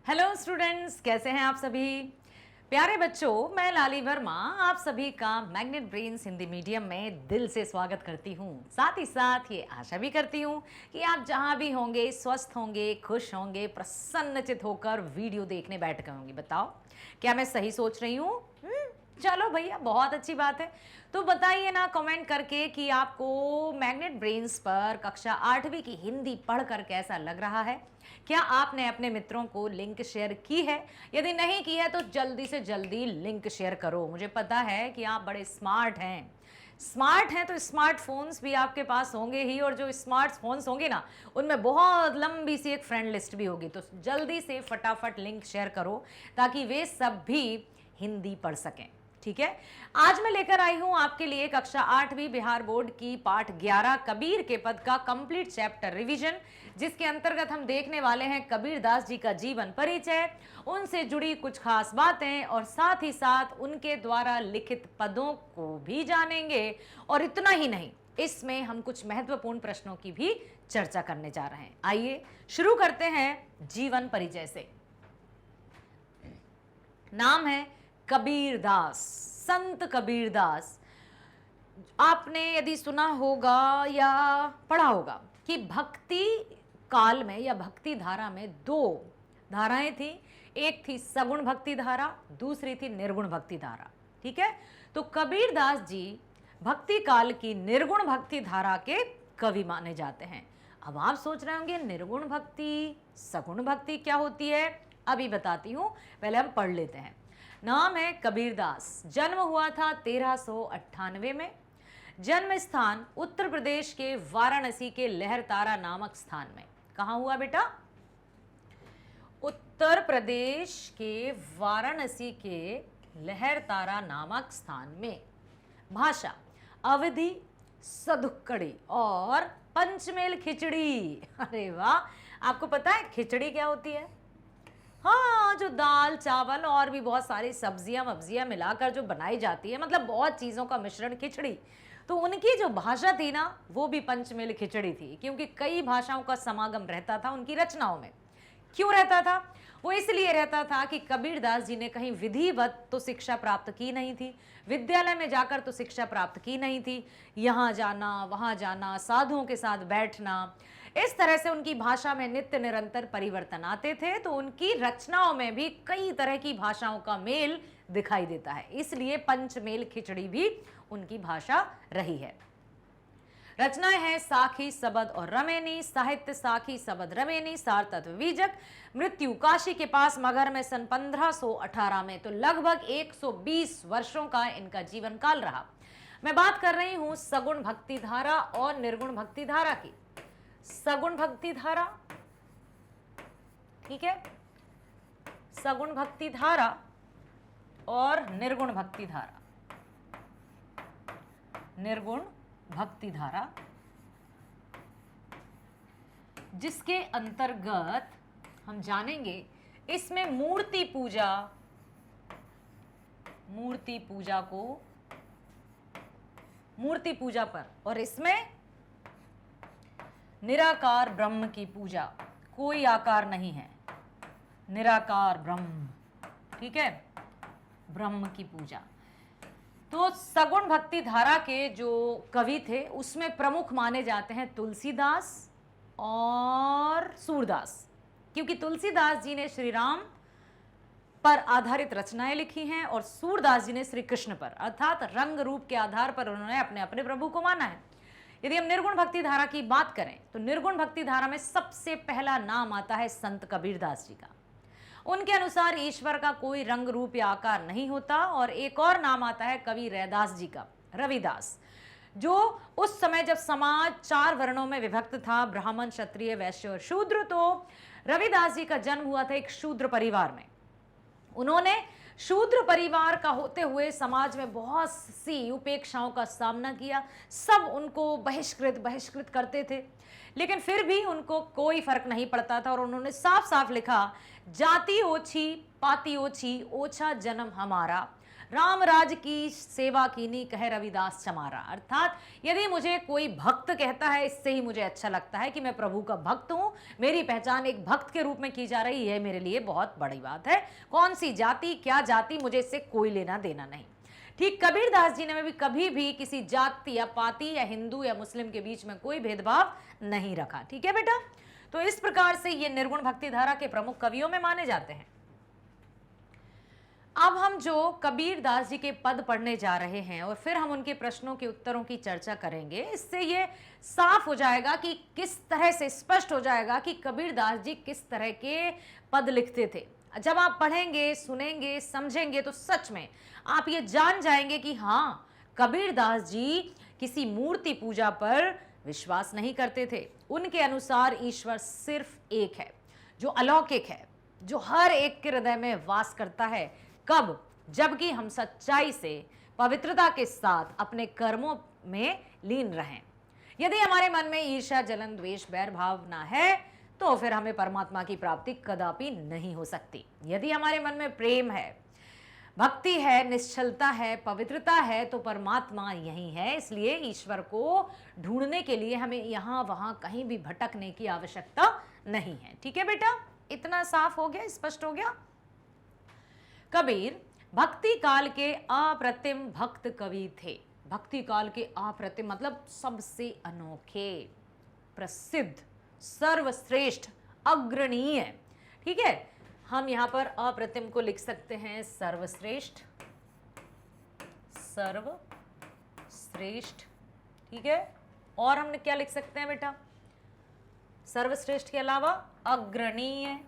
Hello students, कैसे हैं आप सभी। प्यारे बच्चों, मैं लाली वर्मा आप सभी का मैग्नेट ब्रेन्स हिंदी मीडियम में दिल से स्वागत करती हूँ। साथ ही साथ ये आशा भी करती हूँ कि आप जहाँ भी होंगे स्वस्थ होंगे, खुश होंगे, प्रसन्नचित होकर वीडियो देखने बैठ गए होंगे। बताओ, क्या मैं सही सोच रही हूँ? चलो भैया, बहुत अच्छी बात है। तो बताइए ना कमेंट करके कि आपको मैग्नेट ब्रेन्स पर कक्षा 8वीं की हिंदी पढ़कर कैसा लग रहा है। क्या आपने अपने मित्रों को लिंक शेयर की है? यदि नहीं की है तो जल्दी से जल्दी लिंक शेयर करो। मुझे पता है कि आप बड़े स्मार्ट हैं तो स्मार्टफोन्स भी आपके पास होंगे ही, और जो स्मार्टफोन्स होंगे ना उनमें बहुत लंबी सी एक फ्रेंड लिस्ट भी होगी। तो जल्दी से फटाफट लिंक शेयर करो ताकि वे सब भी हिंदी पढ़ सकें। ठीक है, आज मैं लेकर आई हूं आपके लिए कक्षा 8वीं बिहार बोर्ड की पाठ 11 कबीर के पद का कंप्लीट चैप्टर रिवीजन, जिसके अंतर्गत हम देखने वाले हैं कबीर दास जी का जीवन परिचय, उनसे जुड़ी कुछ खास बातें और साथ ही साथ उनके द्वारा लिखित पदों को भी जानेंगे। और इतना ही नहीं, इसमें हम कुछ महत्वपूर्ण प्रश्नों की भी चर्चा करने जा रहे हैं। आइए शुरू करते हैं जीवन परिचय से। नाम है कबीर दास, संत कबीर दास। आपने यदि सुना होगा या पढ़ा होगा कि भक्ति काल में या भक्ति धारा में दो धाराएं थी। एक थी सगुण भक्ति धारा, दूसरी थी निर्गुण भक्ति धारा। ठीक है, तो कबीर दास जी भक्ति काल की निर्गुण भक्ति धारा के कवि माने जाते हैं। अब आप सोच रहे होंगे निर्गुण भक्ति सगुण भक्ति क्या होती है, अभी बताती हूं, पहले हम पढ़ लेते हैं। नाम है कबीर दास, जन्म हुआ था 1398 में। जन्म स्थान उत्तर प्रदेश के वाराणसी के लहरतारा नामक स्थान में। कहाँ हुआ बेटा? उत्तर प्रदेश के वाराणसी के लहरतारा नामक स्थान में। भाषा अवधी, सदुक्कड़ी और पंचमेल खिचड़ी। अरे वाह, आपको पता है खिचड़ी क्या होती है? हाँ, जो दाल चावल और भी बहुत सारी सब्जियां वब्जियां मिलाकर जो बनाई जाती है, मतलब बहुत चीज़ों का मिश्रण खिचड़ी। तो उनकी जो भाषा थी ना वो भी पंचमेल खिचड़ी थी, क्योंकि कई भाषाओं का समागम रहता था उनकी रचनाओं में। क्यों रहता था? वो इसलिए रहता था कि कबीरदास जी ने कहीं विधिवत तो शिक्षा प्राप्त की नहीं थी, विद्यालय में जाकर तो शिक्षा प्राप्त की नहीं थी। यहाँ जाना वहाँ जाना, साधुओं के साथ बैठना, इस तरह से उनकी भाषा में नित्य निरंतर परिवर्तन आते थे। तो उनकी रचनाओं में भी कई तरह की भाषाओं का मेल दिखाई देता है, इसलिए पंचमेल खिचड़ी भी उनकी भाषा रही है। रचनाएं हैं साखी सबद और रमेनी, साहित्य साखी सबद रमेनी, सार तत्व बीजक। मृत्यु काशी के पास मगहर में सन 1518 में। तो लगभग 120 वर्षों का इनका जीवन काल रहा। मैं बात कर रही हूं सगुण भक्ति धारा और निर्गुण भक्ति धारा की। सगुण भक्ति धारा, ठीक है, सगुण भक्ति धारा और निर्गुण भक्ति धारा। निर्गुण भक्ति धारा जिसके अंतर्गत हम जानेंगे इसमें मूर्ति पूजा पर, और इसमें निराकार ब्रह्म की पूजा, कोई आकार नहीं है, निराकार ब्रह्म, ठीक है, ब्रह्म की पूजा। तो सगुण भक्ति धारा के जो कवि थे उसमें प्रमुख माने जाते हैं तुलसीदास और सूरदास, क्योंकि तुलसीदास जी ने श्री राम पर आधारित रचनाएं लिखी हैं और सूरदास जी ने श्री कृष्ण पर, अर्थात रंग रूप के आधार पर उन्होंने अपने अपने प्रभु को माना है। यदि हम निर्गुण भक्ति धारा की बात करें तो निर्गुण भक्ति धारा में सबसे पहला नाम आता है संत कबीरदास जी का। उनके अनुसार ईश्वर का कोई रंग रूप या आकार नहीं होता। और एक और नाम आता है कवि रैदास जी का, रविदास, जो उस समय जब समाज 4 वर्णों में विभक्त था, ब्राह्मण, क्षत्रिय, वैश्य और शूद्र, तो रविदास जी का जन्म हुआ था एक शूद्र परिवार में। उन्होंने शूद्र परिवार का होते हुए समाज में बहुत सी उपेक्षाओं का सामना किया। सब उनको बहिष्कृत करते थे, लेकिन फिर भी उनको कोई फर्क नहीं पड़ता था। और उन्होंने साफ साफ लिखा, जाति ओछी पाति ओछी, ओछा जन्म हमारा, राम राज की सेवा कीनी कहे रविदास चमारा। अर्थात यदि मुझे कोई भक्त कहता है, इससे ही मुझे अच्छा लगता है कि मैं प्रभु का भक्त हूं, मेरी पहचान एक भक्त के रूप में की जा रही है, मेरे लिए बहुत बड़ी बात है। कौन सी जाति क्या जाति, मुझे इससे कोई लेना देना नहीं। ठीक कबीरदास जी ने भी कभी भी किसी जाति या पाति या हिंदू या मुस्लिम के बीच में कोई भेदभाव नहीं रखा। ठीक है बेटा, तो इस प्रकार से ये निर्गुण भक्ति धारा के प्रमुख कवियों में माने जाते हैं। अब हम जो कबीरदास जी के पद पढ़ने जा रहे हैं और फिर हम उनके प्रश्नों के उत्तरों की चर्चा करेंगे। इससे ये साफ हो जाएगा कि किस तरह से, स्पष्ट हो जाएगा कि कबीरदास जी किस तरह के पद लिखते थे। जब आप पढ़ेंगे, सुनेंगे, समझेंगे तो सच में आप ये जान जाएंगे कि हाँ, कबीरदास जी किसी मूर्ति पूजा पर विश्वास नहीं करते थे। उनके अनुसार ईश्वर सिर्फ एक है, जो अलौकिक है, जो हर एक के हृदय में वास करता है। कब? जबकि हम सच्चाई से, पवित्रता के साथ अपने कर्मों में लीन रहें। यदि हमारे मन में ईर्ष्या, जलन, द्वेष, बैर भावना है तो फिर हमें परमात्मा की प्राप्ति कदापि नहीं हो सकती। यदि हमारे मन में प्रेम है, भक्ति है, निश्चलता है, पवित्रता है तो परमात्मा यही है। इसलिए ईश्वर को ढूंढने के लिए हमें यहाँ वहाँ कहीं भी भटकने की आवश्यकता नहीं है। ठीक है बेटा, इतना साफ हो गया, स्पष्ट हो गया। कबीर भक्ति काल के अप्रतिम भक्त कवि थे। भक्ति काल के अप्रतिम मतलब सबसे अनोखे, प्रसिद्ध, सर्वश्रेष्ठ, अग्रणीय। ठीक है, हम यहां पर अप्रतिम को लिख सकते हैं सर्वश्रेष्ठ, सर्वश्रेष्ठ। ठीक है, और हमने क्या लिख सकते हैं बेटा? सर्वश्रेष्ठ के अलावा अग्रणीय,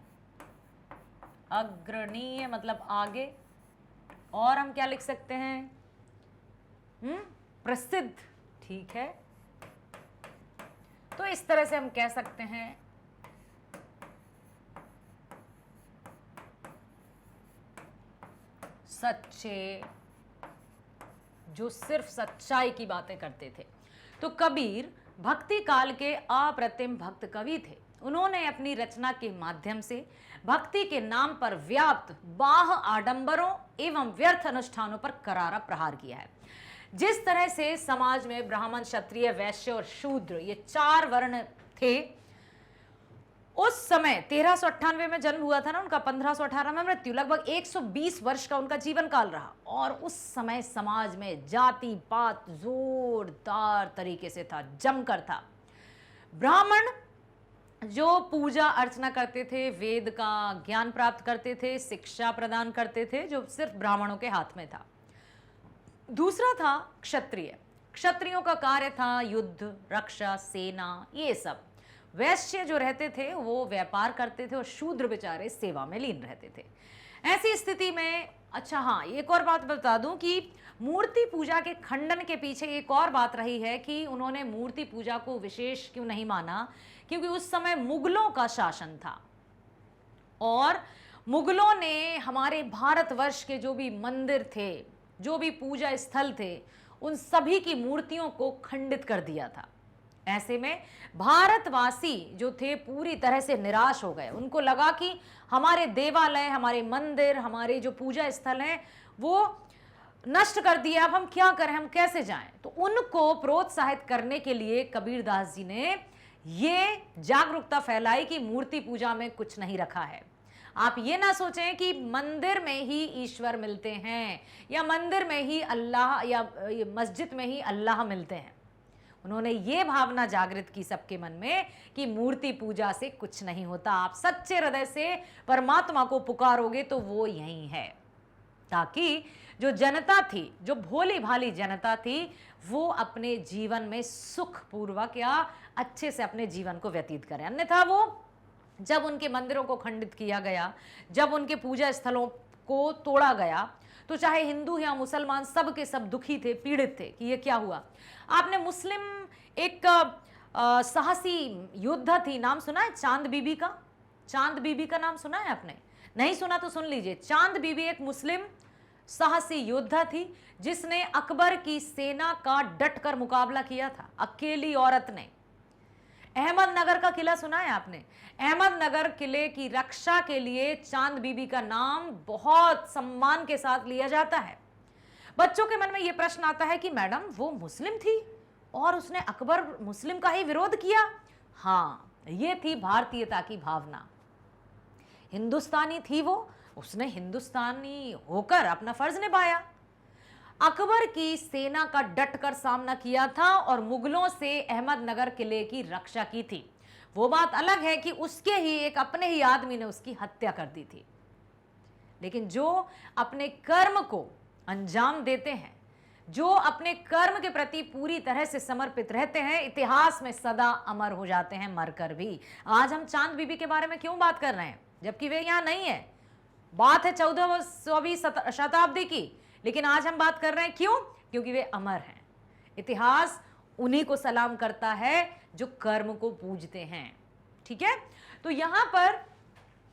अग्रणीय मतलब आगे। और हम क्या लिख सकते हैं? प्रसिद्ध। ठीक है, तो इस तरह से हम कह सकते हैं सच्चे, जो सिर्फ सच्चाई की बातें करते थे। तो कबीर भक्ति काल के अप्रतिम भक्त कवि थे। उन्होंने अपनी रचना के माध्यम से भक्ति के नाम पर व्याप्त बाह्य आडंबरों एवं व्यर्थ अनुष्ठानों पर करारा प्रहार किया है। जिस तरह से समाज में ब्राह्मण, क्षत्रिय, वैश्य और शूद्र, ये 4 वर्ण थे। उस समय 1398 में जन्म हुआ था ना उनका, 1518 में मृत्यु, लगभग 120 वर्ष का उनका जीवन काल रहा। और उस समय समाज में जाति पात जोरदार तरीके से था, जमकर था। ब्राह्मण जो पूजा अर्चना करते थे, वेद का ज्ञान प्राप्त करते थे, शिक्षा प्रदान करते थे, जो सिर्फ ब्राह्मणों के हाथ में था। दूसरा था क्षत्रिय। क्षत्रियों का कार्य था युद्ध, रक्षा, सेना, ये सब। वैश्य जो रहते थे वो व्यापार करते थे और शूद्र बेचारे सेवा में लीन रहते थे। ऐसी स्थिति में, अच्छा हाँ, एक और बात बता दूं कि मूर्ति पूजा के खंडन के पीछे एक और बात रही है कि उन्होंने मूर्ति पूजा को विशेष क्यों नहीं माना, क्योंकि उस समय मुगलों का शासन था और मुगलों ने हमारे भारतवर्ष के जो भी मंदिर थे, जो भी पूजा स्थल थे, उन सभी की मूर्तियों को खंडित कर दिया था। ऐसे में भारतवासी जो थे पूरी तरह से निराश हो गए। उनको लगा कि हमारे देवालय, हमारे मंदिर, हमारे जो पूजा स्थल हैं वो नष्ट कर दिए, अब हम क्या करें, हम कैसे जाएं। तो उनको प्रोत्साहित करने के लिए कबीरदास जी ने ये जागरूकता फैलाई कि मूर्ति पूजा में कुछ नहीं रखा है। आप ये ना सोचें कि मंदिर में ही ईश्वर मिलते हैं या मंदिर में ही अल्लाह या मस्जिद में ही अल्लाह मिलते हैं। उन्होंने ये भावना जागृत की सबके मन में कि मूर्ति पूजा से कुछ नहीं होता, आप सच्चे हृदय से परमात्मा को पुकारोगे तो वो यही है। ताकि जो जनता थी, जो भोली भाली जनता थी, वो अपने जीवन में सुख पूर्वक या अच्छे से अपने जीवन को व्यतीत करें। अन्यथा वो, जब उनके मंदिरों को खंडित किया गया, जब उनके पूजा स्थलों को तोड़ा गया, तो चाहे हिंदू या मुसलमान सब के सब दुखी थे, पीड़ित थे कि ये क्या हुआ। आपने मुस्लिम एक साहसी योद्धा थी, नाम सुना है चांद बीबी का? चांद बीबी का नाम सुना है आपने? नहीं सुना तो सुन लीजिए। चांद बीबी एक मुस्लिम साहसी योद्धा थी जिसने अकबर की सेना का डटकर मुकाबला किया था, अकेली औरत ने। अहमदनगर का किला सुना है आपने? अहमदनगर किले की रक्षा के लिए चांद बीबी का नाम बहुत सम्मान के साथ लिया जाता है। बच्चों के मन में यह प्रश्न आता है कि मैडम वो मुस्लिम थी और उसने अकबर मुस्लिम का ही विरोध किया। हाँ, ये थी भारतीयता की भावना। हिंदुस्तानी थी वो, उसने हिंदुस्तानी होकर अपना फर्ज निभाया। अकबर की सेना का डटकर सामना किया था और मुगलों से अहमदनगर किले की रक्षा की थी। वो बात अलग है कि उसके ही एक अपने ही आदमी ने उसकी हत्या कर दी थी। लेकिन जो अपने कर्म को अंजाम देते हैं, जो अपने कर्म के प्रति पूरी तरह से समर्पित रहते हैं, इतिहास में सदा अमर हो जाते हैं, मरकर भी। आज हम चांद बीबी के बारे में क्यों बात कर रहे हैं, जबकि वे यहां नहीं है। बात है 14वीं शताब्दी की, लेकिन आज हम बात कर रहे हैं क्यों? क्योंकि वे अमर हैं। इतिहास उन्हीं को सलाम करता है जो कर्म को पूजते हैं। ठीक है, तो यहां पर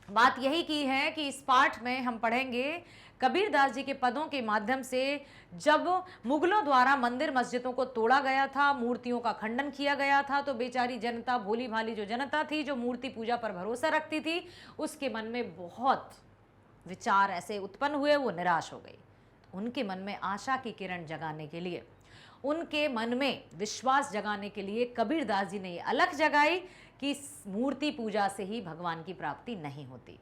बात यही की है कि इस पाठ में हम पढ़ेंगे कबीरदास जी के पदों के माध्यम से जब मुगलों द्वारा मंदिर मस्जिदों को तोड़ा गया था, मूर्तियों का खंडन किया गया था, तो बेचारी जनता, भोली भाली जो जनता थी, जो मूर्ति पूजा पर भरोसा रखती थी, उसके मन में बहुत विचार ऐसे उत्पन्न हुए, वो निराश हो गई। उनके मन में आशा की किरण जगाने के लिए, उनके मन में विश्वास जगाने के लिए कबीरदास जी ने ये अलख जगाई कि मूर्ति पूजा से ही भगवान की प्राप्ति नहीं होती।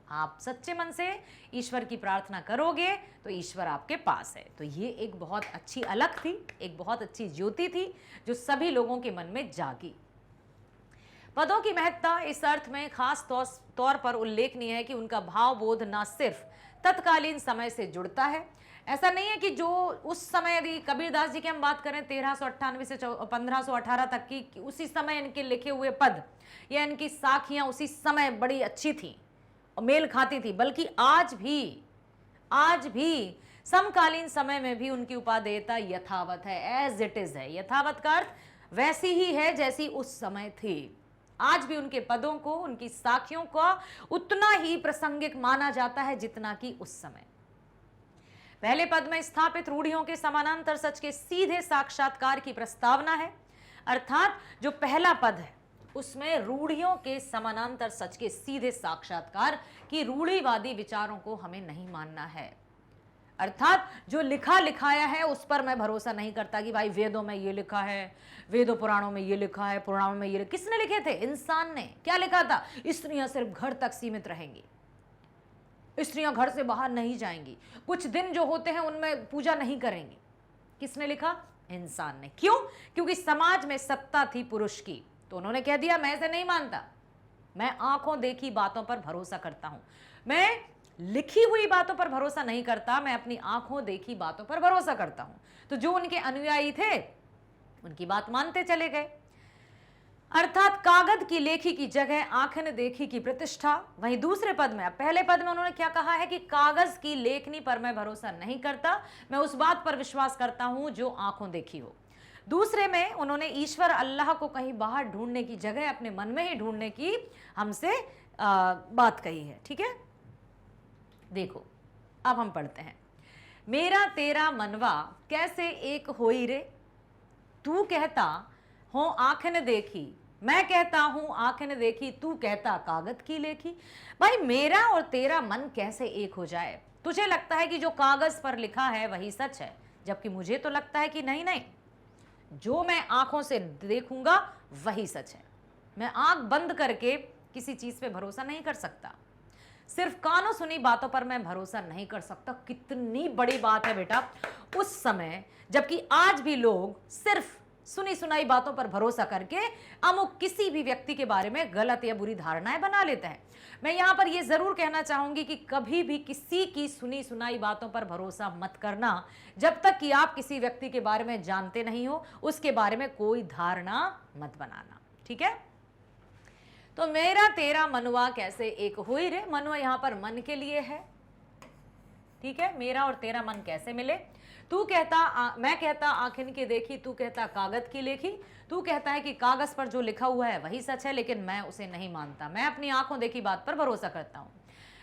आप सच्चे मन से ईश्वर की प्रार्थना करोगे तो ईश्वर आपके पास है। तो ये एक बहुत अच्छी अलख थी, एक बहुत अच्छी ज्योति थी जो सभी लोगों के मन में जागी। पदों की महत्ता इस अर्थ में खास तौर पर उल्लेखनीय है कि उनका भावबोध न सिर्फ तत्कालीन समय से जुड़ता है। ऐसा नहीं है कि जो उस समय, यदि कबीरदास जी की हम बात करें 1398 से 1518 तक की, उसी समय इनके लिखे हुए पद या इनकी साखियां उसी समय बड़ी अच्छी थी और मेल खाती थी, बल्कि आज भी समकालीन समय में भी उनकी उपादेयता यथावत है, एज इट इज है। यथावत का अर्थ वैसी ही है जैसी उस समय थी। आज भी उनके पदों को, उनकी साखियों को उतना ही प्रासंगिक माना जाता है जितना कि उस समय। पहले पद में स्थापित रूढ़ियों के समानांतर सच के सीधे साक्षात्कार की प्रस्तावना है। अर्थात जो पहला पद है उसमें रूढ़ियों के समानांतर सच के सीधे साक्षात्कार की रूढ़िवादी विचारों को हमें नहीं मानना है। अर्थात जो लिखा लिखाया है उस पर मैं भरोसा नहीं करता कि भाई वेदों में ये लिखा है, वेदों पुराणों में ये लिखा है, पुराणों में ये किसने लिखे थे? इंसान ने। क्या लिखा था? स्त्रियां सिर्फ घर तक सीमित रहेंगी, स्त्रियां घर से बाहर नहीं जाएंगी, कुछ दिन जो होते हैं उनमें पूजा नहीं करेंगी। किसने लिखा? इंसान ने। क्यों? क्योंकि समाज में सत्ता थी पुरुष की, तो उन्होंने कह दिया मैं इसे नहीं मानता, मैं आंखों देखी बातों पर भरोसा करता हूं, मैं लिखी हुई बातों पर भरोसा नहीं करता, मैं अपनी आंखों देखी बातों पर भरोसा करता हूं। तो जो उनके अनुयायी थे उनकी बात मानते चले गए। अर्थात कागज की लेखी की जगह आंखें ने देखी की प्रतिष्ठा। वहीं दूसरे पद में, अब पहले पद में उन्होंने क्या कहा है कि कागज की लेखनी पर मैं भरोसा नहीं करता, मैं उस बात पर विश्वास करता हूं जो आंखों देखी हो। दूसरे में उन्होंने ईश्वर अल्लाह को कहीं बाहर ढूंढने की जगह अपने मन में ही ढूंढने की हमसे बात कही है। ठीक है, देखो अब हम पढ़ते हैं। मेरा तेरा मनवा कैसे एक होई रे, तू कहता हो आंखें ने देखी, मैं कहता हूं आंखें ने देखी, तू कहता कागज की लेखी। भाई मेरा और तेरा मन कैसे एक हो जाए? तुझे लगता है कि जो कागज पर लिखा है वही सच है, जबकि मुझे तो लगता है कि नहीं नहीं, जो मैं आंखों से देखूंगा वही सच है। मैं आंख बंद करके किसी चीज पे भरोसा नहीं कर सकता, सिर्फ कानों सुनी बातों पर मैं भरोसा नहीं कर सकता। कितनी बड़ी बात है बेटा उस समय, जबकि आज भी लोग सिर्फ सुनी सुनाई बातों पर भरोसा करके अमुक किसी भी व्यक्ति के बारे में गलत या बुरी धारणाएं बना लेते हैं। मैं यहां पर यह जरूर कहना चाहूंगी कि कभी भी किसी की सुनी सुनाई बातों पर भरोसा मत करना, जब तक कि आप किसी व्यक्ति के बारे में जानते नहीं हो, उसके बारे में कोई धारणा मत बनाना। ठीक है, तो मेरा तेरा मनवा कैसे एक हुई रे, मनवा यहां पर मन के लिए है। ठीक है, मेरा और तेरा मन कैसे मिले? तू कहता मैं कहता आंखें की देखी, तू कहता कागज की लेखी। तू कहता है कि कागज पर जो लिखा हुआ है वही सच है, लेकिन मैं उसे नहीं मानता, मैं अपनी आंखों देखी बात पर भरोसा करता हूं।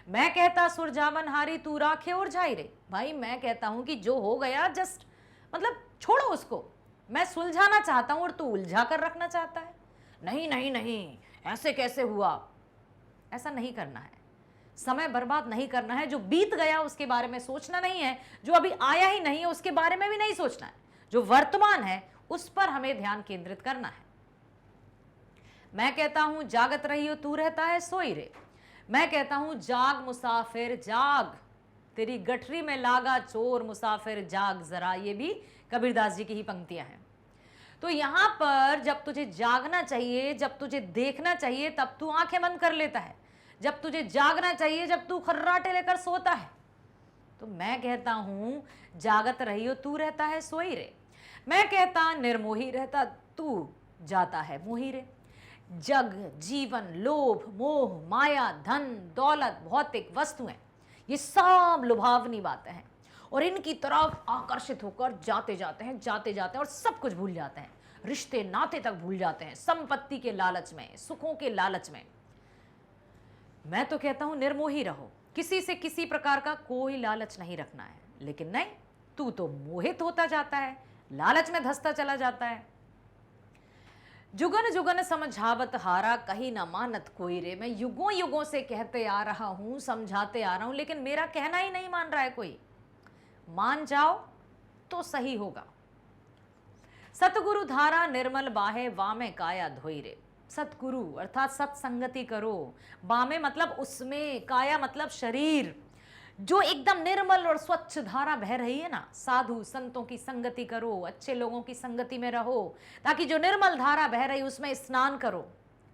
मैं कहता सुरजामन हारी, तू राखे और झाई रे। भाई मैं कहता हूं कि जो हो गया जस्ट मतलब छोड़ो उसको, मैं सुलझाना चाहता हूं और तू उलझा कर रखना चाहता है। नहीं नहीं नहीं, ऐसे कैसे हुआ? ऐसा नहीं करना है। समय बर्बाद नहीं करना है। जो बीत गया उसके बारे में सोचना नहीं है, जो अभी आया ही नहीं है उसके बारे में भी नहीं सोचना है। जो वर्तमान है उस पर हमें ध्यान केंद्रित करना है। मैं कहता हूं जागत रही हो तू रहता है सोई रे। मैं कहता हूं जाग मुसाफिर जाग, तेरी गठरी में लागा चोर मुसाफिर जाग जरा। ये भी कबीरदास जी की ही पंक्तियां हैं। तो यहां पर जब तुझे जागना चाहिए, जब तुझे देखना चाहिए, तब तू आंखें बंद कर लेता है। जब तुझे जागना चाहिए, जब तू खर्राटे लेकर सोता है। तो मैं कहता हूं जागत रही हो तू रहता है सोई रे। मैं कहता निर्मोही रहता तू जाता है मोही रे। जग, जीवन, लोभ, मोह, माया, धन, दौलत, भौतिक वस्तुएं, ये सब लुभावनी बातें हैं और इनकी तरफ आकर्षित होकर जाते जाते हैं और सब कुछ भूल जाते हैं। रिश्ते नाते तक भूल जाते हैं, संपत्ति के लालच में, सुखों के लालच में। मैं तो कहता हूं निर्मोही रहो, किसी से किसी प्रकार का कोई लालच नहीं रखना है। लेकिन नहीं, तू तो मोहित होता जाता है, लालच में धंसता चला जाता है। जुगन जुगन समझावत हारा, कहीं ना मानत कोई रे। मैं युगों युगों से कहते आ रहा हूं, समझाते आ रहा हूं, लेकिन मेरा कहना ही नहीं मान रहा है कोई। मान जाओ तो सही होगा। सतगुरु धारा निर्मल बाहे, वामे काया धोई रे। सतगुरु अर्थात सत्संगति करो। बामे मतलब उसमें, काया मतलब शरीर। जो एकदम निर्मल और स्वच्छ धारा बह रही है ना, साधु संतों की संगति करो, अच्छे लोगों की संगति में रहो, ताकि जो निर्मल धारा बह रही उसमें स्नान करो,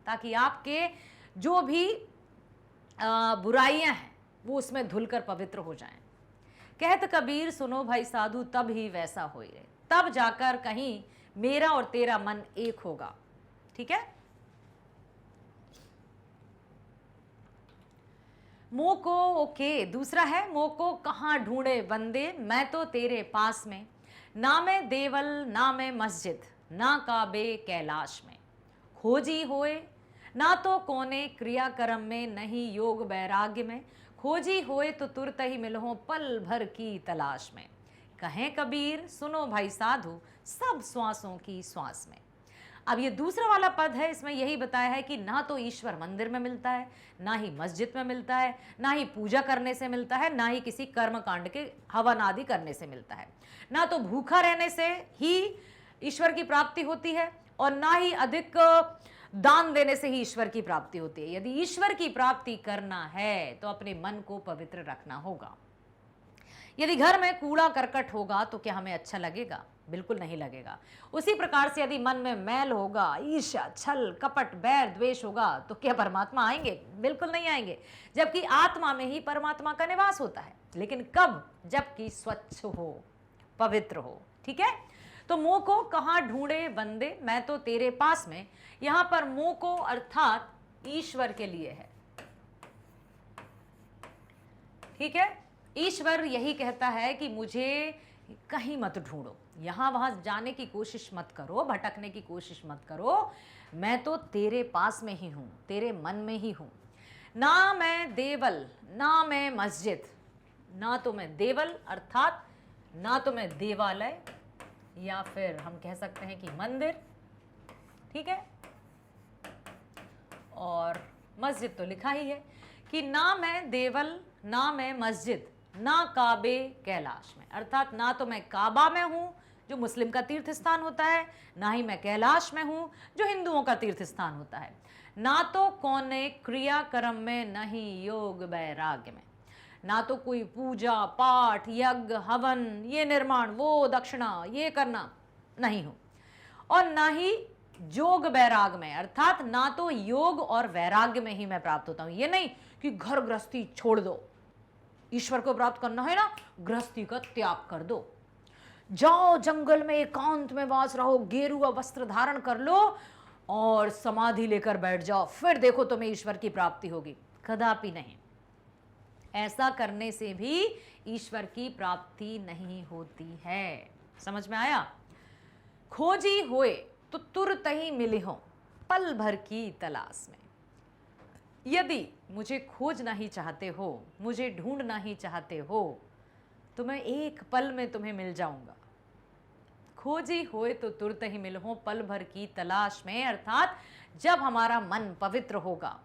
ताकि आपके जो भी बुराइयां हैं वो उसमें धुलकर पवित्र हो जाएं। कहत कबीर सुनो भाई साधु, तब ही वैसा होई रे। तब जाकर कहीं मेरा और तेरा मन एक होगा। ठीक है। मोह को ओके, दूसरा है मोह को कहाँ ढूंढे बंदे, मैं तो तेरे पास में। ना मैं देवल ना मैं मस्जिद, ना काबे कैलाश में। खोजी होए ना तो कोने क्रियाक्रम में, नहीं योग वैराग्य में। खोजी होए तो तुरत ही मिलहो पल भर की तलाश में। कहें कबीर सुनो भाई साधु, सब श्वासों की श्वास में। अब ये दूसरा वाला पद है, इसमें यही बताया है कि ना तो ईश्वर मंदिर में मिलता है, ना ही मस्जिद में मिलता है, ना ही पूजा करने से मिलता है, ना ही किसी कर्म कांड के हवन आदि करने से मिलता है। ना तो भूखा रहने से ही ईश्वर की प्राप्ति होती है और ना ही अधिक दान देने से ही ईश्वर की प्राप्ति होती है। यदि ईश्वर की प्राप्ति करना है तो अपने मन को पवित्र रखना होगा। यदि घर में कूड़ा करकट होगा तो क्या हमें अच्छा लगेगा? बिल्कुल नहीं लगेगा। उसी प्रकार से यदि मन में मैल होगा, ईर्ष्या, छल, कपट, बैर, द्वेष होगा तो क्या परमात्मा आएंगे? बिल्कुल नहीं आएंगे। जबकि आत्मा में ही परमात्मा का निवास होता है। लेकिन कब? जबकि स्वच्छ हो, पवित्र हो। ठीक है। तो मोह को कहाँ ढूंढे बंदे, मैं तो तेरे पास में। यहां पर मोह को अर्थात ईश्वर के लिए है। ठीक है। ईश्वर यही कहता है कि मुझे कहीं मत ढूंढो, यहां वहां जाने की कोशिश मत करो, भटकने की कोशिश मत करो। मैं तो तेरे पास में ही हूं, तेरे मन में ही हूं। ना मैं देवल ना मैं मस्जिद, ना तो मैं देवल अर्थात ना तो मैं देवालय, या फिर हम कह सकते हैं कि मंदिर। ठीक है। और मस्जिद तो लिखा ही है कि ना मैं देवल ना मैं मस्जिद, ना काबे कैलाश में। अर्थात ना तो मैं काबा में हूं जो मुस्लिम का तीर्थ स्थान होता है, ना ही मैं कैलाश में हूं जो हिंदुओं का तीर्थ स्थान होता है। ना तो कोने क्रियाक्रम में, नहीं योग वैराग्य में। ना तो कोई पूजा पाठ, यज्ञ, हवन, ये निर्माण, वो दक्षिणा, ये करना नहीं हो, और ना ही योग वैराग में। अर्थात ना तो योग और वैराग्य में ही मैं प्राप्त होता हूं। ये नहीं कि घर गृहस्थी छोड़ दो, ईश्वर को प्राप्त करना है ना, गृहस्थी का त्याग कर दो, जाओ जंगल में एकांत में वास रहो, गेरुआ वस्त्र धारण कर लो और समाधि लेकर बैठ जाओ, फिर देखो तुम्हें ईश्वर की प्राप्ति होगी। कदापि नहीं। ऐसा करने से भी ईश्वर की प्राप्ति नहीं होती है। समझ में आया? खोजी होए तो तुरत ही मिले हो पल भर की तलाश में। यदि मुझे खोजना ही चाहते हो, मुझे ढूंढना ही चाहते हो, तो मैं एक पल में तुम्हें मिल जाऊंगा। खोजी होए तो तुरत ही मिलो पल भर की तलाश में। अर्थात जब हमारा मन पवित्र होगा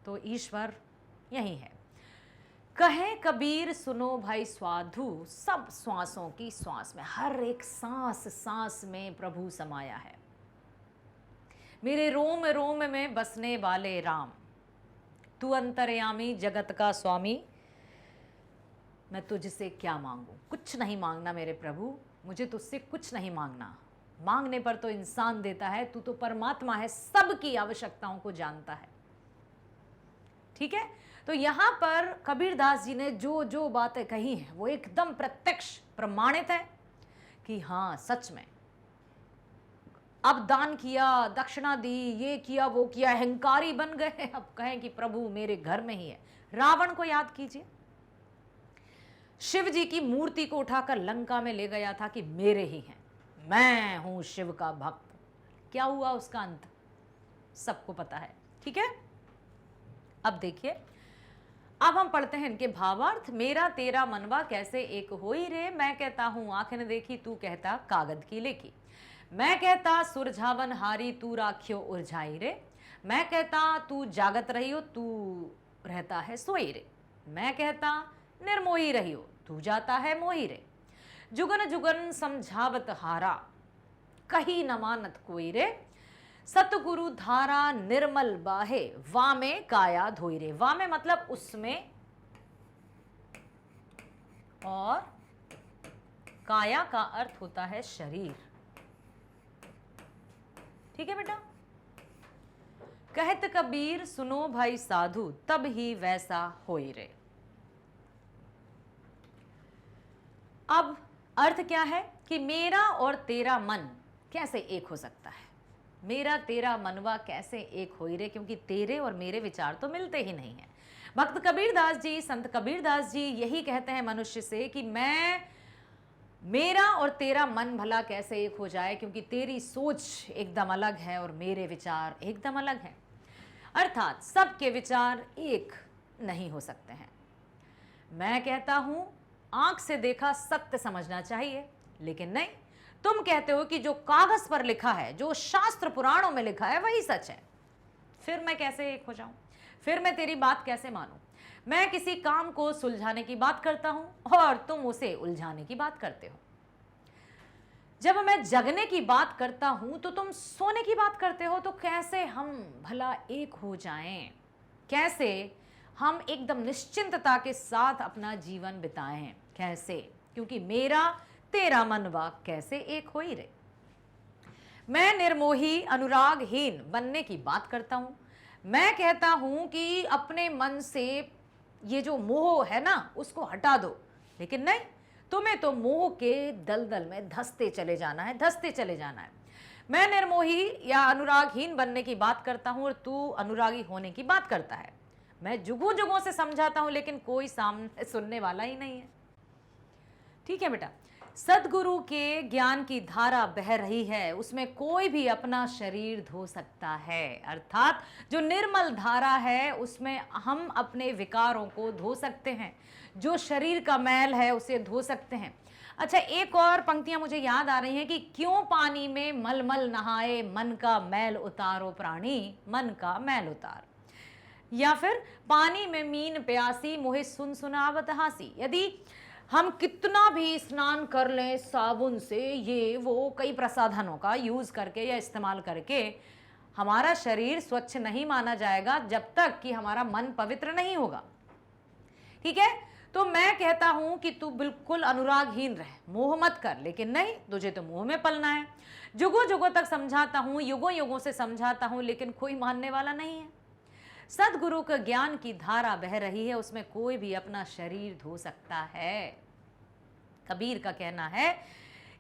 तो ईश्वर यही है। कहें कबीर सुनो भाई साधु, सब श्वासों की श्वास में, हर एक सांस सांस में प्रभु समाया है। मेरे रोम रोम में बसने वाले राम, तू अंतर्यामी जगत का स्वामी, मैं तुझसे क्या मांगू? कुछ नहीं मांगना मेरे प्रभु, मुझे तुझसे कुछ नहीं मांगना। मांगने पर तो इंसान देता है, तू तो परमात्मा है, सबकी आवश्यकताओं को जानता है। ठीक है, तो यहां पर कबीरदास जी ने जो जो बातें कही हैं वो एकदम प्रत्यक्ष प्रमाणित है कि हाँ सच में अब दान किया, दक्षिणा दी, ये किया वो किया, अहंकारी बन गए, अब कहें कि प्रभु मेरे घर में ही है। रावण को याद कीजिए, शिव जी की मूर्ति को उठाकर लंका में ले गया था कि मेरे ही हैं, मैं हूं शिव का भक्त। क्या हुआ उसका अंत सबको पता है। ठीक है, अब देखिए, अब हम पढ़ते हैं इनके भावार्थ। मेरा तेरा मनवा कैसे एक होई रे, मैं कहता हूं आंखें न देखी, तू कहता कागद की लेखी। मैं कहता सुरझावन हारी, तू राखियो उलझाई रे। मैं कहता तू जागत रहियो, तू रहता है सोई रे। मैं कहता निर्मोही रहियो, तू जाता है मोही रे। जुगन जुगन समझावत हारा, कही न मानत कोई रे। सतगुरु धारा निर्मल बाहे, वामे काया धोई रे। वामे मतलब उसमें, और काया का अर्थ होता है शरीर। ठीक है बेटा, कहत कबीर सुनो भाई साधु, तब ही वैसा होई रे। अब अर्थ क्या है कि मेरा और तेरा मन कैसे एक हो सकता है, मेरा तेरा मनवा कैसे एक होई रे, क्योंकि तेरे और मेरे विचार तो मिलते ही नहीं हैं। भक्त कबीरदास जी, संत कबीरदास जी यही कहते हैं मनुष्य से कि मेरा और तेरा मन भला कैसे एक हो जाए, क्योंकि तेरी सोच एकदम अलग है और मेरे विचार एकदम अलग हैं। अर्थात सबके विचार एक नहीं हो सकते हैं। मैं कहता हूं आंख से देखा सत्य समझना चाहिए, लेकिन नहीं, तुम कहते हो कि जो कागज पर लिखा है, जो शास्त्र पुराणों में लिखा है वही सच है। फिर मैं कैसे एक हो जाऊं? फिर मैं तेरी बात कैसे मानूं? मैं किसी काम को सुलझाने की बात करता हूं और तुम उसे उलझाने की बात करते हो। जब मैं जगने की बात करता हूं तो तुम सोने की बात करते हो। तो कैसे हम भला एक हो जाएं? कैसे हम एकदम निश्चिंतता के साथ अपना जीवन बिताएं? कैसे? क्योंकि मेरा तेरा मनवा कैसे एक होई रे। मैं निर्मोही अनुरागहीन बनने की बात करता हूं। मैं कहता हूं कि अपने मन से ये जो मोह है ना उसको हटा दो, लेकिन नहीं, तुम्हें तो मोह के दलदल में धंसते चले जाना है, धंसते चले जाना है। मैं निर्मोही या अनुरागहीन बनने की बात करता हूं और तू अनुरागी होने की बात करता है। मैं जुगों जुगों से समझाता हूं लेकिन कोई सामने सुनने वाला ही नहीं है। ठीक है बेटा, सदगुरु के ज्ञान की धारा बह रही है, उसमें कोई भी अपना शरीर धो सकता है। अर्थात जो निर्मल धारा है उसमें हम अपने विकारों को धो सकते हैं, जो शरीर का मैल है उसे धो सकते हैं। अच्छा, एक और पंक्तियां मुझे याद आ रही हैं कि क्यों पानी में मलमल नहाए, मन का मैल उतारो प्राणी, मन का मैल उतार। या फिर पानी में मीन प्यासी, मोहे सुन सुनावत हासी। यदि हम कितना भी स्नान कर लें साबुन से, ये वो कई प्रसाधनों का यूज करके या इस्तेमाल करके, हमारा शरीर स्वच्छ नहीं माना जाएगा जब तक कि हमारा मन पवित्र नहीं होगा। ठीक है, तो मैं कहता हूं कि तू बिल्कुल अनुरागहीन रह, मोह मत कर, लेकिन नहीं, तुझे तो मोह में पलना है। जुगों जुगों तक समझाता हूं, युगों युगों से समझाता हूं, लेकिन कोई मानने वाला नहीं है। सदगुरु का ज्ञान की धारा बह रही है, उसमें कोई भी अपना शरीर धो सकता है। कबीर का कहना है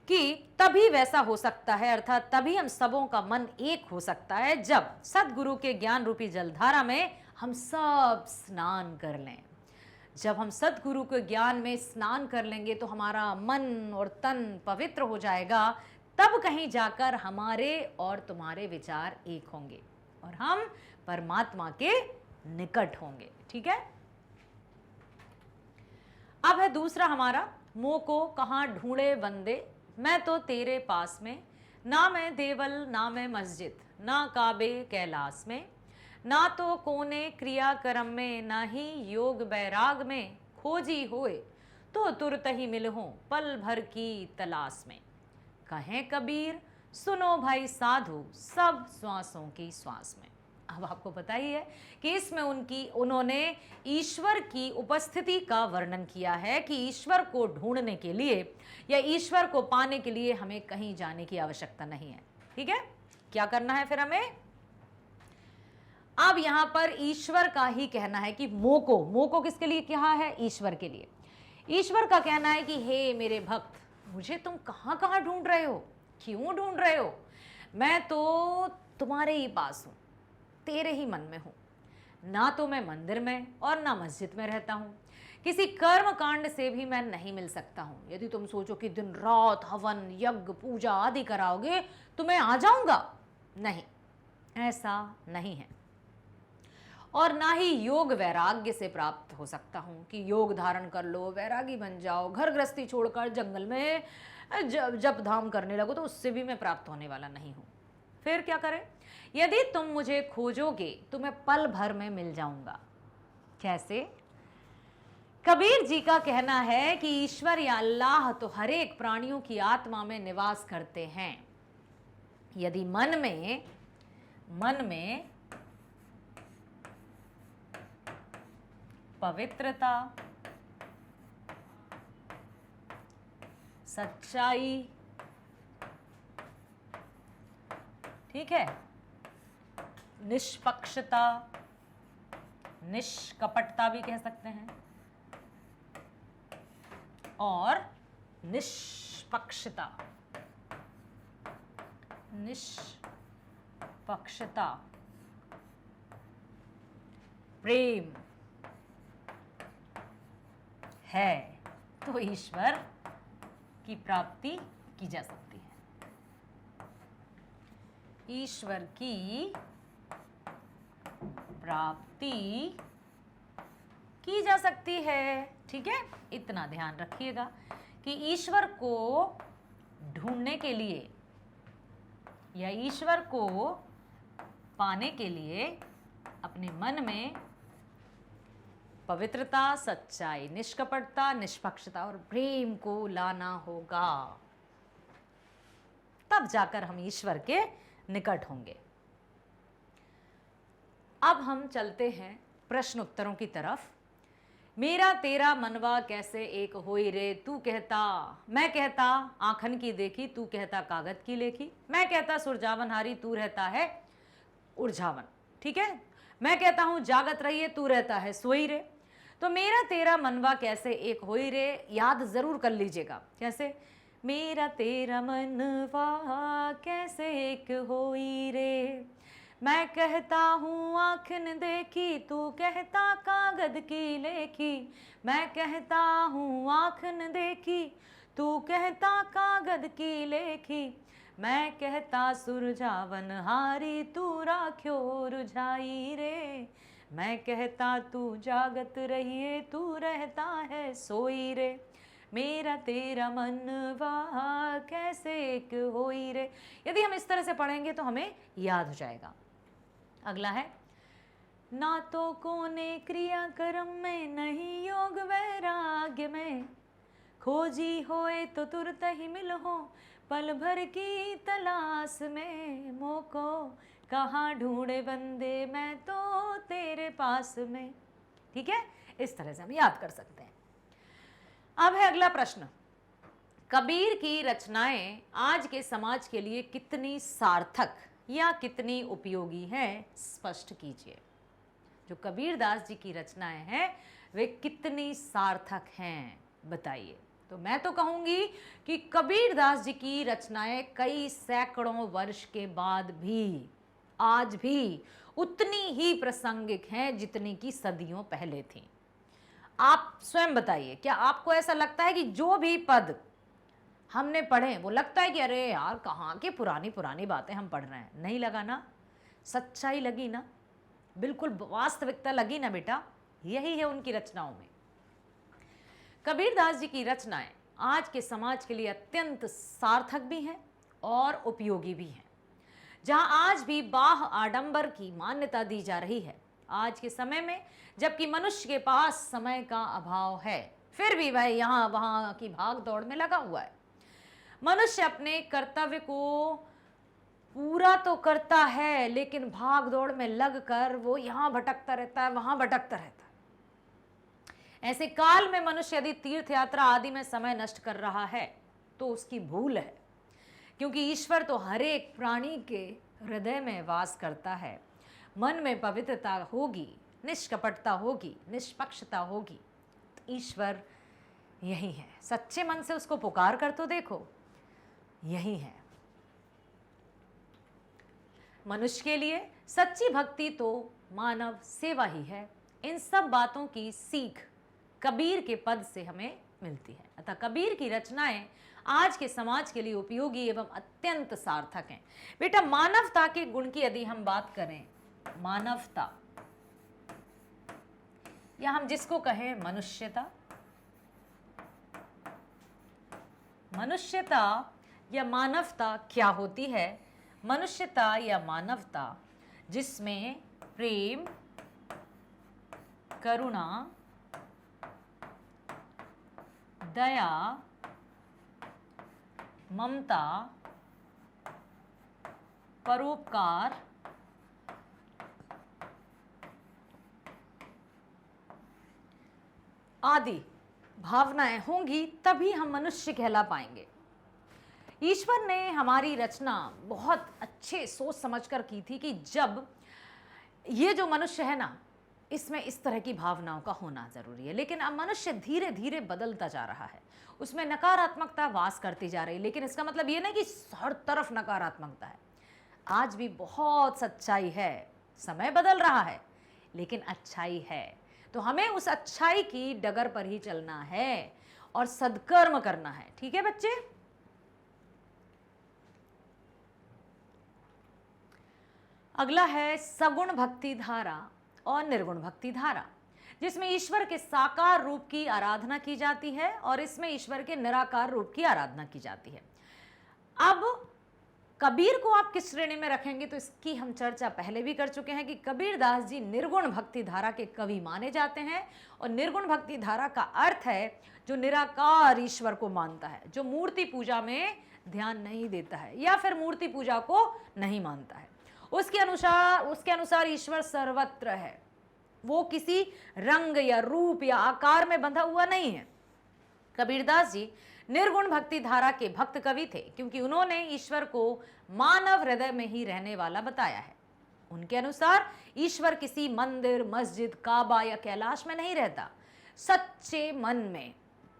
कि तभी वैसा हो सकता है, अर्थात तभी हम सबों का मन एक हो सकता है जब सदगुरु के ज्ञान रूपी जलधारा में हम सब स्नान कर लें। जब हम सदगुरु के ज्ञान में स्नान कर लेंगे तो हमारा मन और तन पवित्र हो जाएगा, तब कहीं जाकर हमारे और तुम्हारे विचार एक होंगे और हम परमात्मा के निकट होंगे। ठीक है, अब है दूसरा हमारा, मोह को कहाँ ढूंढे बंदे, मैं तो तेरे पास में, ना मैं देवल ना मैं मस्जिद, ना काबे कैलाश में, ना तो कोने क्रिया कर्म में, ना ही योग बैराग में, खोजी होए तो तुरत ही मिलहूं पल भर की तलाश में। कहें कबीर सुनो भाई साधु सब श्वासों की श्वास में। अब आपको पता ही है कि इसमें उन्होंने ईश्वर की उपस्थिति का वर्णन किया है कि ईश्वर को ढूंढने के लिए या ईश्वर को पाने के लिए हमें कहीं जाने की आवश्यकता नहीं है। ठीक है, क्या करना है फिर हमें? अब यहां पर ईश्वर का ही कहना है कि मोको किसके लिए कहा है? ईश्वर के लिए। ईश्वर का कहना है कि हे मेरे भक्त, मुझे तुम कहां कहां ढूंढ रहे हो, क्यों ढूंढ रहे हो? मैं तो तुम्हारे ही पास हूं, तेरे ही मन में हूं। ना तो मैं मंदिर में और ना मस्जिद में रहता हूं, किसी कर्म कांड से भी मैं नहीं मिल सकता हूं। यदि तुम सोचो कि दिन रात हवन यज्ञ पूजा आदि कराओगे तो मैं आ जाऊंगा, नहीं, ऐसा नहीं है। और ना ही योग वैराग्य से प्राप्त हो सकता हूं कि योग धारण कर लो, वैरागी बन जाओ, घर गृहस्थी छोड़कर जंगल में जप धाम करने लगो, तो उससे भी मैं प्राप्त होने वाला नहीं हूं। फिर क्या करें? यदि तुम मुझे खोजोगे तो मैं पल भर में मिल जाऊंगा। कैसे? कबीर जी का कहना है कि ईश्वर या अल्लाह तो हर एक प्राणियों की आत्मा में निवास करते हैं। यदि मन में पवित्रता, सच्चाई, ठीक है, निष्पक्षता, निष्कपटता भी कह सकते हैं, और निष्पक्षता, प्रेम है तो ईश्वर की प्राप्ति की जा सकती है। ईश्वर की प्राप्ति की जा सकती है। ठीक है, इतना ध्यान रखिएगा कि ईश्वर को ढूंढने के लिए या ईश्वर को पाने के लिए अपने मन में पवित्रता, सच्चाई, निष्कपटता, निष्पक्षता और प्रेम को लाना होगा, तब जाकर हम ईश्वर के निकट होंगे। अब हम चलते हैं प्रश्न उत्तरों की तरफ। मेरा तेरा मनवा कैसे एक होई रे, तू कहता मैं कहता आंखन की देखी, तू कहता कागज की लेखी, मैं कहता सुरजावन हारी, तू रहता है उर्जावन। ठीक है, मैं कहता हूं जागत रहिए, तू रहता है सोई रे। तो मेरा तेरा मनवा कैसे एक होई रे याद जरूर कर लीजिएगा। कैसे? मेरा तेरा मनवा कैसे एक होई रे, मैं कहता हूँ आँख न देखी, तू कहता कागज की लेखी, मैं कहता हूँ आँख न देखी, तू कहता कागज की लेखी, मैं कहता सुरजावन हारी, तू राख्यो रुझाई रे, मैं कहता तू जागत रहिए, तू रहता है सोई रे, मेरा तेरा मनवा कैसे एक होई रे। यदि हम इस तरह से पढ़ेंगे तो हमें याद हो जाएगा। अगला है, ना तो कोने क्रिया कर्म में, नहीं योग वैराग्य में, खोजी होए तो तुरत ही मिलहो पल भर की तलाश में, मोको कहाँ ढूंढे बंदे मैं तो तेरे पास में। ठीक है, इस तरह से हम याद कर सकते हैं। अब है अगला प्रश्न, कबीर की रचनाएं आज के समाज के लिए कितनी सार्थक या कितनी उपयोगी हैं, स्पष्ट कीजिए। जो कबीरदास जी की रचनाएं हैं वे कितनी सार्थक हैं, बताइए। तो मैं तो कहूंगी कि कबीरदास जी की रचनाएं कई सैकड़ों वर्ष के बाद भी आज भी उतनी ही प्रासंगिक हैं जितनी की सदियों पहले थी। आप स्वयं बताइए, क्या आपको ऐसा लगता है कि जो भी पद हमने पढ़े वो लगता है कि अरे यार कहाँ की पुरानी पुरानी बातें हम पढ़ रहे हैं? नहीं लगा ना? सच्चाई लगी ना? बिल्कुल वास्तविकता लगी ना बेटा? यही है उनकी रचनाओं में। कबीरदास जी की रचनाएं आज के समाज के लिए अत्यंत सार्थक भी हैं और उपयोगी भी हैं। जहां आज भी बाह आडंबर की मान्यता दी जा रही है, आज के समय में जबकि मनुष्य के पास समय का अभाव है, फिर भी वह यहाँ वहाँ की भाग दौड़ में लगा हुआ है। मनुष्य अपने कर्तव्य को पूरा तो करता है, लेकिन भाग दौड़ में लगकर वो यहाँ भटकता रहता है, वहां भटकता रहता है। ऐसे काल में मनुष्य यदि तीर्थ यात्रा आदि में समय नष्ट कर रहा है तो उसकी भूल है, क्योंकि ईश्वर तो हर एक प्राणी के हृदय में वास करता है। मन में पवित्रता होगी, निष्कपटता होगी, निष्पक्षता होगी, तो ईश्वर यही है। सच्चे मन से उसको पुकार कर तो देखो, यही है। मनुष्य के लिए सच्ची भक्ति तो मानव सेवा ही है। इन सब बातों की सीख कबीर के पद से हमें मिलती है। अतः कबीर की रचनाएं आज के समाज के लिए उपयोगी एवं अत्यंत सार्थक हैं। बेटा, मानवता के गुण की यदि हम बात करें, मानवता या हम जिसको कहें मनुष्यता, मनुष्यता या मानवता क्या होती है? मनुष्यता या मानवता जिसमें प्रेम, करुणा, दया, ममता, परोपकार, आदि भावनाएं होंगी, तभी हम मनुष्य कहला पाएंगे। ईश्वर ने हमारी रचना बहुत अच्छे सोच समझकर की थी कि जब ये जो मनुष्य है ना, इसमें इस तरह की भावनाओं का होना जरूरी है। लेकिन अब मनुष्य धीरे धीरे बदलता जा रहा है, उसमें नकारात्मकता वास करती जा रही है। लेकिन इसका मतलब ये नहीं कि हर तरफ नकारात्मकता है, आज भी बहुत सच्चाई है। समय बदल रहा है लेकिन अच्छाई है, तो हमें उस अच्छाई की डगर पर ही चलना है और सद्कर्म करना है। ठीक है बच्चे? अगला है सगुण भक्ति धारा और निर्गुण भक्ति धारा, जिसमें ईश्वर के साकार रूप की आराधना की जाती है और इसमें ईश्वर के निराकार रूप की आराधना की जाती है। अब कबीर को आप किस श्रेणी में रखेंगे, तो इसकी हम चर्चा पहले भी कर चुके हैं कि कबीरदास जी निर्गुण भक्ति धारा के कवि माने जाते हैं। और निर्गुण भक्ति धारा का अर्थ है जो निराकार ईश्वर को मानता है, जो मूर्ति पूजा में ध्यान नहीं देता है या फिर मूर्ति पूजा को नहीं मानता है। उसके अनुसार ईश्वर सर्वत्र है, वो किसी रंग या रूप या आकार में बंधा हुआ नहीं है। कबीरदास जी निर्गुण भक्ति धारा के भक्त कवि थे, क्योंकि उन्होंने ईश्वर को मानव हृदय में ही रहने वाला बताया है। उनके अनुसार ईश्वर किसी मंदिर, मस्जिद, काबा या कैलाश में नहीं रहता। सच्चे मन में,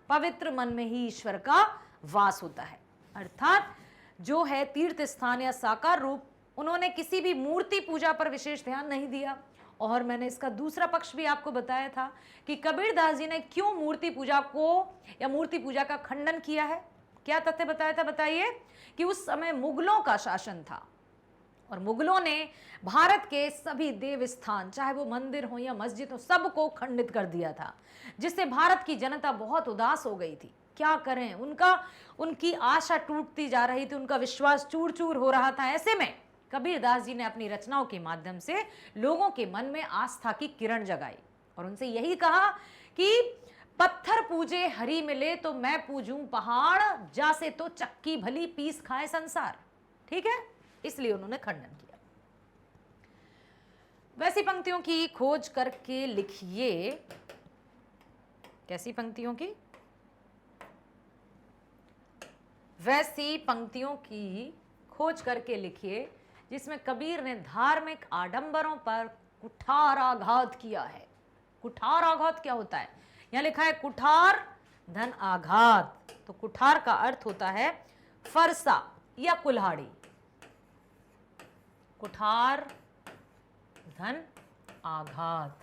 पवित्र मन में ही ईश्वर का वास होता है। अर्थात जो है तीर्थ स्थान या साकार रूप, उन्होंने किसी भी मूर्ति पूजा पर विशेष ध्यान नहीं दिया। और मैंने इसका दूसरा पक्ष भी आपको बताया था कि कबीरदास जी ने क्यों मूर्ति पूजा को या मूर्ति पूजा का खंडन किया है। क्या तथ्य बताया था, बताइए? कि उस समय मुगलों का शासन था और मुगलों ने भारत के सभी देव स्थान, चाहे वो मंदिर हो या मस्जिद हो, सबको खंडित कर दिया था, जिससे भारत की जनता बहुत उदास हो गई थी। क्या करें, उनकी आशा टूटती जा रही थी, उनका विश्वास चूर चूर हो रहा था। ऐसे में कबीरदास जी ने अपनी रचनाओं के माध्यम से लोगों के मन में आस्था की किरण जगाई और उनसे यही कहा कि पत्थर पूजे हरि मिले तो मैं पूजूं पहाड़, जासे तो चक्की भली पीस खाए संसार। ठीक है, इसलिए उन्होंने खंडन किया। वैसी पंक्तियों की खोज करके लिखिए। कैसी पंक्तियों की? वैसी पंक्तियों की खोज करके लिखिए जिसमें कबीर ने धार्मिक आडंबरों पर कुठाराघात किया है। कुठाराघात क्या होता है? यहां लिखा है कुठार धन आघात, तो कुठार का अर्थ होता है फरसा या कुल्हाड़ी। कुठार धन आघात,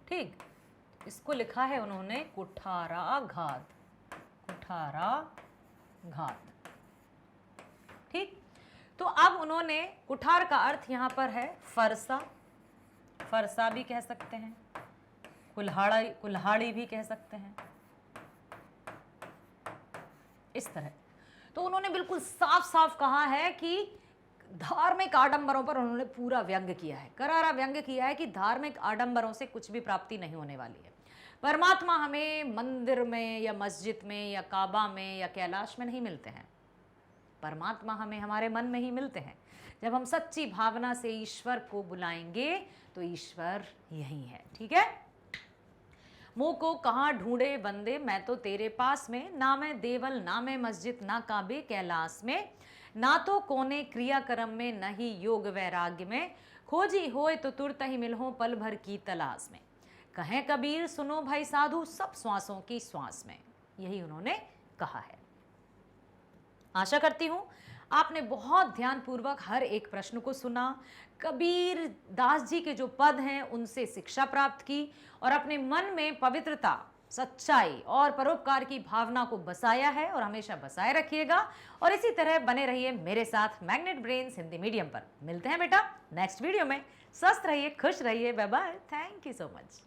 ठीक, इसको लिखा है उन्होंने कुठाराघात, कुठाराघात। ठीक, तो अब उन्होंने कुठार का अर्थ यहां पर है फरसा, फरसा भी कह सकते हैं, कुल्हाड़ी भी कह सकते हैं, इस तरह। तो उन्होंने बिल्कुल साफ साफ कहा है कि धार्मिक आडंबरों पर उन्होंने पूरा व्यंग किया है, करारा व्यंग किया है कि धार्मिक आडंबरों से कुछ भी प्राप्ति नहीं होने वाली है। परमात्मा हमें मंदिर में या मस्जिद में या काबा में या कैलाश में नहीं मिलते हैं। परमात्मा हमें हमारे मन में ही मिलते हैं। जब हम सच्ची भावना से ईश्वर को बुलाएंगे तो ईश्वर यही है। ठीक है। मुँह को कहाँ ढूंढे बंदे, मैं तो तेरे पास में, ना मैं देवल ना मैं मस्जिद ना काबे कैलाश में, ना तो कोने क्रियाक्रम में न ही योग वैराग्य में, खोजी होए तो तुरत ही मिलहो पल भर की तलाश में। कहें कबीर सुनो भाई साधु सब श्वासों की श्वास में। यही उन्होंने कहा है। आशा करती हूं आपने बहुत ध्यानपूर्वक हर एक प्रश्न को सुना, कबीर दास जी के जो पद हैं उनसे शिक्षा प्राप्त की और अपने मन में पवित्रता, सच्चाई और परोपकार की भावना को बसाया है और हमेशा बसाए रखिएगा। और इसी तरह बने रहिए मेरे साथ मैग्नेट ब्रेन्स हिंदी मीडियम पर। मिलते हैं बेटा नेक्स्ट वीडियो में। स्वस्थ रहिए, खुश रहिए, bye bye, thank you so much.